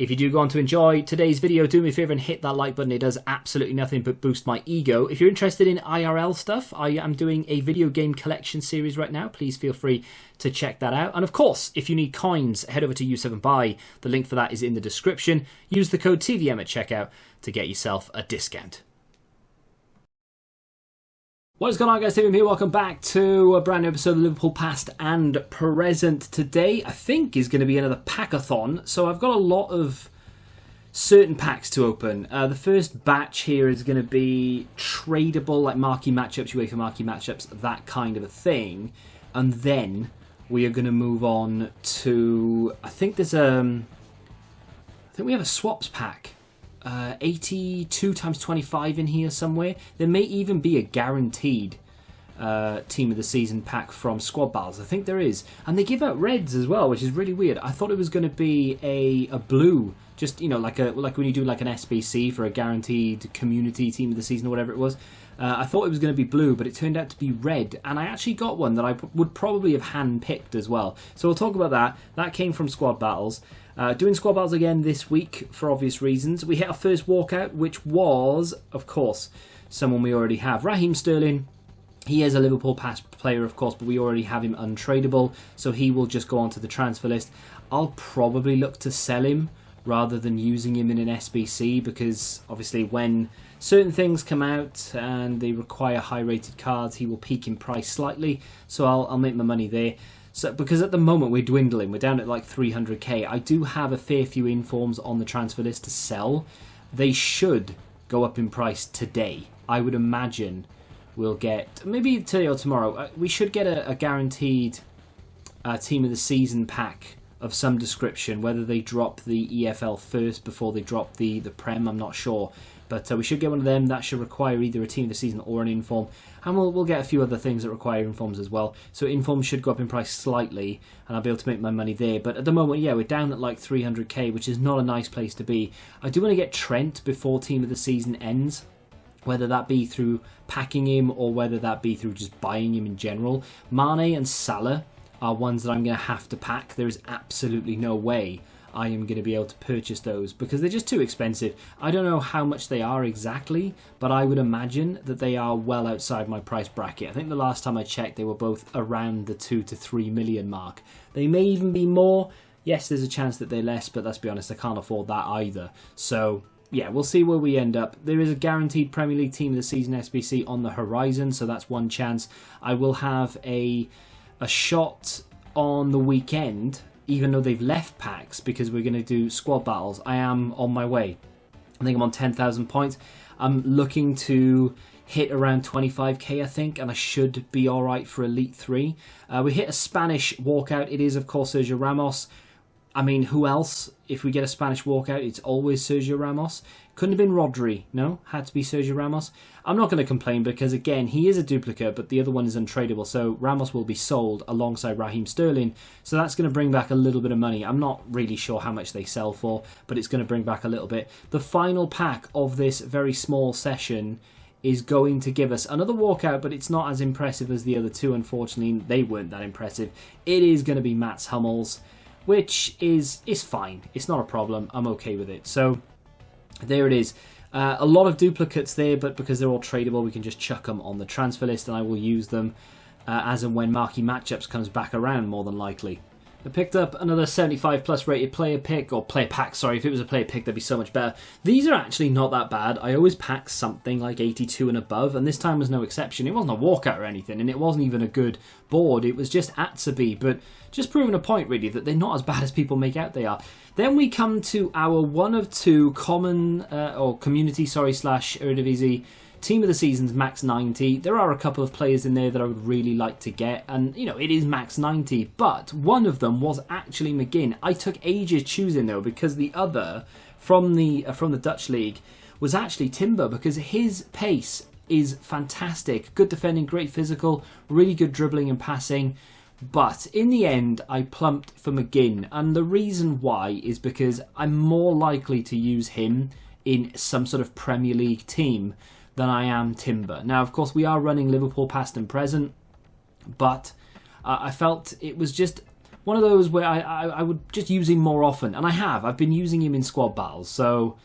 If you do go on to enjoy today's video, do me a favour and hit that like button. It does absolutely nothing but boost my ego. If you're interested in IRL stuff, I am doing a video game collection series right now. Please feel free to check that out. And of course, if you need coins, head over to U7Buy. The link for that is in the description. Use the code TVM at checkout to get yourself a discount. What is going on, guys? Tim here. Welcome back to a brand new episode of Liverpool Past and Present. Today, I think, is going to be another packathon. So I've got a lot of certain packs to open. The first batch here is going to be tradable, like marquee matchups, UEFA marquee matchups, that kind of a thing. And then we are going to move on to, I think there's I think we have a swaps pack. 82 times 25 in here somewhere. There may even be a guaranteed team of the season pack from squad battles. I think there is, and they give out reds as well, which is really weird. I thought it was going to be a blue, just, you know, like when you do like an SBC for a guaranteed community team of the season or whatever it was. I thought it was going to be blue, but it turned out to be red, and I actually got one that I would probably have hand-picked as well. So we'll talk about that. That came from squad battles. Doing squad battles again this week for obvious reasons. We hit our first walkout, which was, of course, someone we already have. Raheem Sterling. He is a Liverpool past player, of course, but we already have him untradeable, so he will just go onto the transfer list. I'll probably look to sell him rather than using him in an SBC, because obviously when certain things come out and they require high-rated cards, he will peak in price slightly, so I'll make my money there. So, because at the moment we're dwindling, we're down at like 300k. I do have a fair few informs on the transfer list to sell. They should go up in price today. I would imagine we'll get, maybe today or tomorrow, we should get a guaranteed team of the season pack of some description. Whether they drop the EFL first before they drop the Prem, I'm not sure. But we should get one of them. That should require either a team of the season or an inform. And we'll get a few other things that require informs as well. So informs should go up in price slightly, and I'll be able to make my money there. But at the moment, yeah, we're down at like 300k, which is not a nice place to be. I do want to get Trent before team of the season ends, whether that be through packing him or whether that be through just buying him in general. Mane and Salah are ones that I'm going to have to pack. There is absolutely no way I am going to be able to purchase those because they're just too expensive. I don't know how much they are exactly, but I would imagine that they are well outside my price bracket. I think the last time I checked, they were both around the 2 to 3 million mark. They may even be more. Yes, there's a chance that they're less, but let's be honest, I can't afford that either. So yeah, we'll see where we end up. There is a guaranteed Premier League team of the season SBC on the horizon, so that's one chance. I will have a shot on the weekend, even though they've left packs, because we're going to do squad battles. I am on my way. I think I'm on 10,000 points. I'm looking to hit around 25k, I think, and I should be all right for Elite 3. We hit a Spanish walkout. It is, of course, Sergio Ramos. I mean, who else? If we get a Spanish walkout, it's always Sergio Ramos. Couldn't have been Rodri. No, had to be Sergio Ramos. I'm not going to complain because, again, he is a duplicate, but the other one is untradeable. So Ramos will be sold alongside Raheem Sterling. So that's going to bring back a little bit of money. I'm not really sure how much they sell for, but it's going to bring back a little bit. The final pack of this very small session is going to give us another walkout, but it's not as impressive as the other two. Unfortunately, they weren't that impressive. It is going to be Mats Hummels, which is fine. It's not a problem. I'm okay with it. So there it is. A lot of duplicates there, but because they're all tradable, we can just chuck them on the transfer list, and I will use them as and when marquee matchups comes back around, more than likely. I picked up another 75 plus rated player pick, or player pack, sorry. If it was a player pick, that'd be so much better. These are actually not that bad. I always pack something like 82 and above, and this time was no exception. It wasn't a walkout or anything, and it wasn't even a good board. It was just Atsubi, but just proving a point, really, that they're not as bad as people make out they are. Then we come to our one of two common, or community, sorry, slash Eredivisie team of the season's max 90. There are a couple of players in there that I would really like to get, and you know, it is max 90, but one of them was actually McGinn. I took ages choosing though, because the other from the Dutch league was actually Timber, because his pace is fantastic. Good defending, great physical, really good dribbling and passing. But in the end, I plumped for McGinn, and the reason why is because I'm more likely to use him in some sort of Premier League team than I am Timber. Now, of course, we are running Liverpool past and present, but I felt it was just one of those where I would just use him more often. And I've been using him in squad battles. So,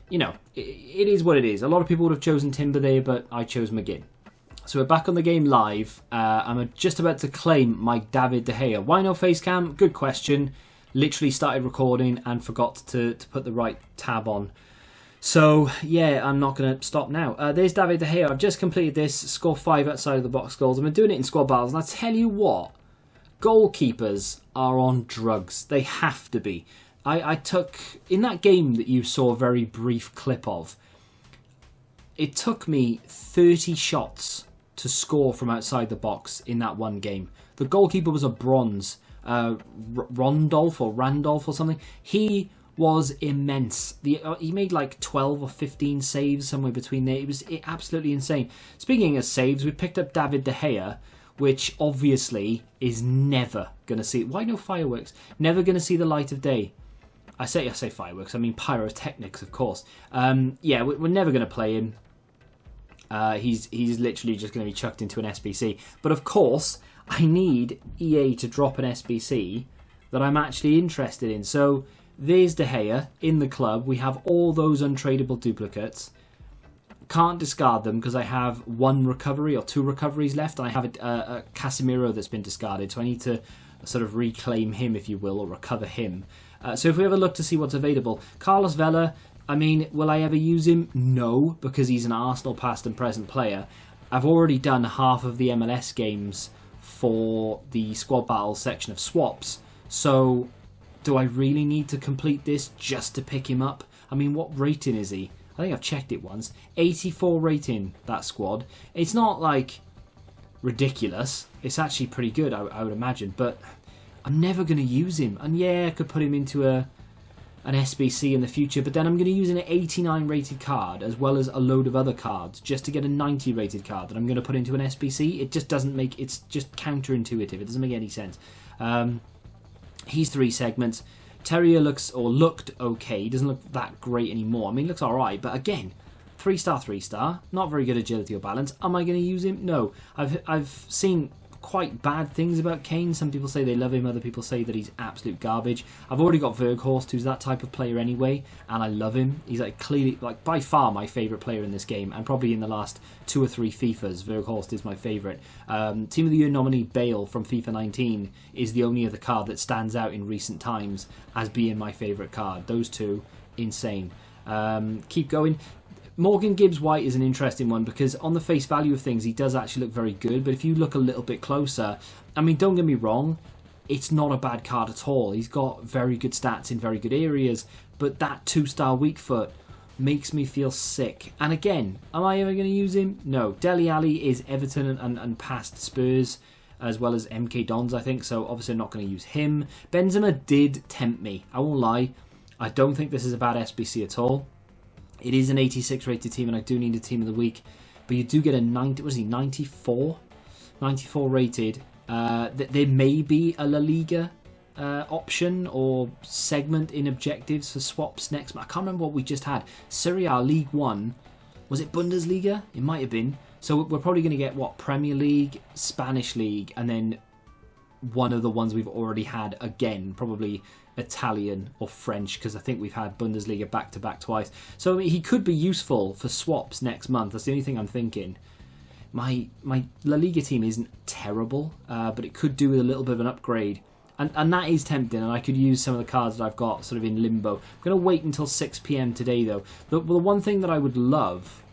you know, it is what it is. A lot of people would have chosen Timber there, but I chose McGinn. So we're back on the game live. I'm just about to claim my David De Gea. Why no face cam? Good question. Literally started recording and forgot to put the right tab on. So, yeah, I'm not going to stop now. There's David De Gea. I've just completed this. Score 5 outside of the box goals. I've been doing it in squad battles. And I tell you what, goalkeepers are on drugs. They have to be. I took, in that game that you saw a very brief clip of, it took me 30 shots to score from outside the box in that one game. The goalkeeper was a bronze, Randolph or something. He was immense. He made like 12 or 15 saves, somewhere between there. It was absolutely insane. Speaking of saves, we picked up David De Gea, which obviously is never going to see... Why no fireworks? Never going to see the light of day. I say fireworks, I mean pyrotechnics, of course. Yeah, we're never going to play him. He's literally just going to be chucked into an SBC. But of course, I need EA to drop an SBC that I'm actually interested in. So there's De Gea in the club. We have all those untradeable duplicates. Can't discard them because I have 1 recovery or 2 recoveries left. And I have a Casemiro that's been discarded. So I need to sort of reclaim him, if you will, or recover him. So if we have a look to see what's available. Carlos Vela... I mean, will I ever use him? No, because he's an Arsenal past and present player. I've already done half of the MLS games for the squad battle section of swaps. So, do I really need to complete this just to pick him up? I mean, what rating is he? I think I've checked it once. 84 rating, that squad. It's not, like, ridiculous. It's actually pretty good, I would imagine. But I'm never going to use him. And yeah, I could put him into an SBC in the future, but then I'm going to use an 89 rated card as well as a load of other cards just to get a 90 rated card that I'm going to put into an SBC. It just doesn't make... It's just counterintuitive. It doesn't make any sense. He's 3 segments. Terrier looked okay. He doesn't look that great anymore. I mean, he looks alright, but again, 3-star, 3-star. Not very good agility or balance. Am I going to use him? No. I've seen quite bad things about Kane. Some people say they love him, other people say that he's absolute garbage. I've already got Weghorst, who's that type of player anyway, and I love him. He's like clearly, like by far my favourite player in this game, and probably in the last 2 or 3 FIFAs, Weghorst is my favourite. Team of the Year nominee Bale from FIFA 19 is the only other card that stands out in recent times as being my favourite card. Those 2, insane. Keep going. Morgan Gibbs-White is an interesting one because on the face value of things, he does actually look very good. But if you look a little bit closer, I mean, don't get me wrong, it's not a bad card at all. He's got very good stats in very good areas, but that 2-star weak foot makes me feel sick. And again, am I ever going to use him? No. Dele Alli is Everton and past Spurs, as well as MK Dons, I think, so obviously I'm not going to use him. Benzema did tempt me. I won't lie. I don't think this is a bad SBC at all. It is an 86 rated team, and I do need a team of the week. But you do get a 94 rated. There may be a La Liga option or segment in objectives for swaps next month. I can't remember what we just had. Serie A, League 1. Was it Bundesliga? It might have been. So we're probably going to get, what, Premier League, Spanish League, and then one of the ones we've already had again, probably Italian or French, because I think we've had Bundesliga back-to-back twice. So I mean, he could be useful for swaps next month. That's the only thing I'm thinking. My La Liga team isn't terrible, but it could do with a little bit of an upgrade. And that is tempting, and I could use some of the cards that I've got sort of in limbo. I'm going to wait until 6 PM today, though. The one thing that I would love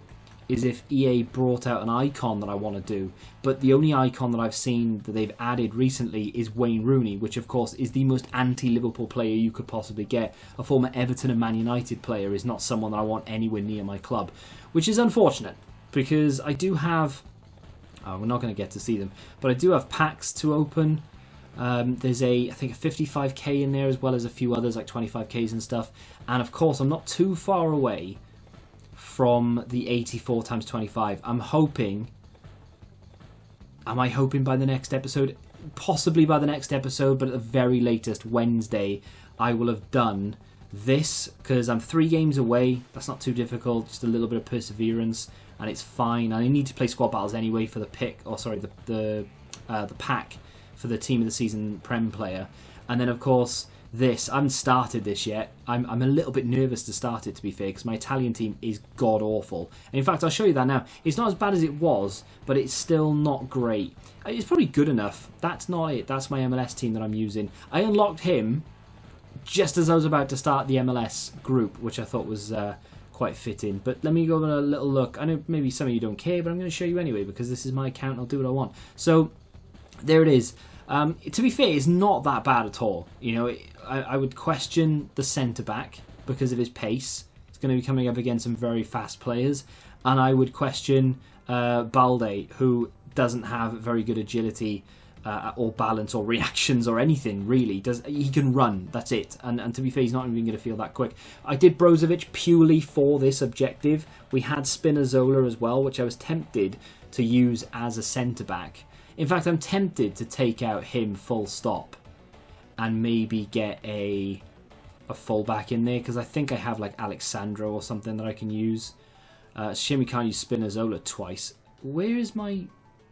is if EA brought out an icon that I want to do. But the only icon that I've seen that they've added recently is Wayne Rooney, which of course is the most anti-Liverpool player you could possibly get. A former Everton and Man United player is not someone that I want anywhere near my club, which is unfortunate because I do have... Oh, we're not going to get to see them, but I do have packs to open. There's I think a 55k in there, as well as a few others like 25ks and stuff. And of course, I'm not too far away from the 84 times 25. I'm hoping... Am I hoping by the next episode? Possibly by the next episode, but at the very latest, Wednesday, I will have done this, because I'm 3 games away. That's not too difficult, just a little bit of perseverance, and it's fine. I need to play squad battles anyway for the pick, or sorry, the pack for the team of the season Prem player. And then, of course, this. I haven't started this yet. I'm a little bit nervous to start it, to be fair, because my Italian team is god-awful. And in fact, I'll show you that now. It's not as bad as it was, but it's still not great. It's probably good enough. That's not it. That's my MLS team that I'm using. I unlocked him just as I was about to start the MLS group, which I thought was quite fitting. But let me go and a little look. I know maybe some of you don't care, but I'm going to show you anyway, because this is my account. I'll do what I want. So there it is. To be fair, it's not that bad at all. You know, I would question the centre-back because of his pace. He's going to be coming up against some very fast players. And I would question Balde, who doesn't have very good agility or balance or reactions or anything, really. He can run, that's it. And to be fair, he's not even going to feel that quick. I did Brozovic purely for this objective. We had Spinazzola as well, which I was tempted to use as a centre-back. In fact, I'm tempted to take out him full stop and maybe get a fullback in there, because I think I have like Alexandro or something that I can use. Shame we can't use Spinazzola twice. Where is my...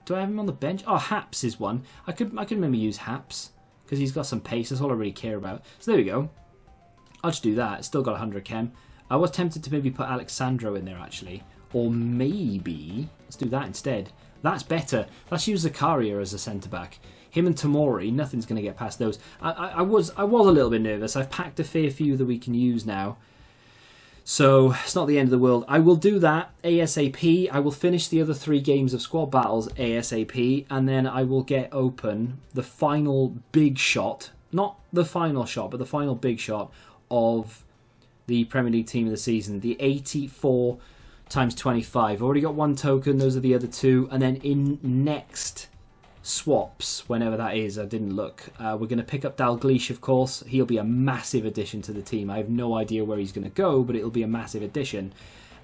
Do I have him on the bench? Oh, Haps is one. I could maybe use Haps because he's got some pace. That's all I really care about. So there we go. I'll just do that. It's still got 100 chem. I was tempted to maybe put Alexandro in there actually. Or maybe... Let's do that instead. That's better. Let's use Zakaria as a centre-back. Him and Tomori, nothing's going to get past those. I was a little bit nervous. I've packed a fair few that we can use now. So it's not the end of the world. I will do that ASAP. I will finish the other 3 games of squad battles ASAP. And then I will get open the final big shot. Not the final shot, but the final big shot of the Premier League team of the season. The 84 times 25. I've already got 1 token. Those are the other 2. And then in next swaps, whenever that is, I didn't look. We're going to pick up Dalglish, of course. He'll be a massive addition to the team. I have no idea where he's going to go, but it'll be a massive addition.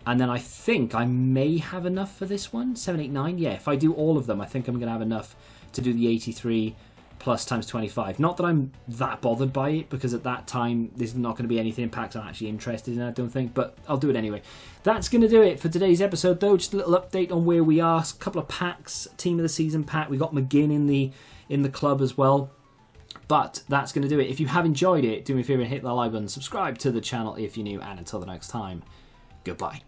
And then I think I may have enough for this one. 789. Yeah, if I do all of them, I think I'm going to have enough to do the 83 plus times 25. Not that I'm that bothered by it, because at that time there's not going to be anything in packs I'm actually interested in, I don't think, but I'll do it anyway. That's going to do it for today's episode though. Just a little update on where we are. A couple of packs, team of the season pack. We got McGinn in the club as well. But that's going to do it. If you have enjoyed it, do me a favour and hit that like button, subscribe to the channel if you're new, and until the next time, goodbye.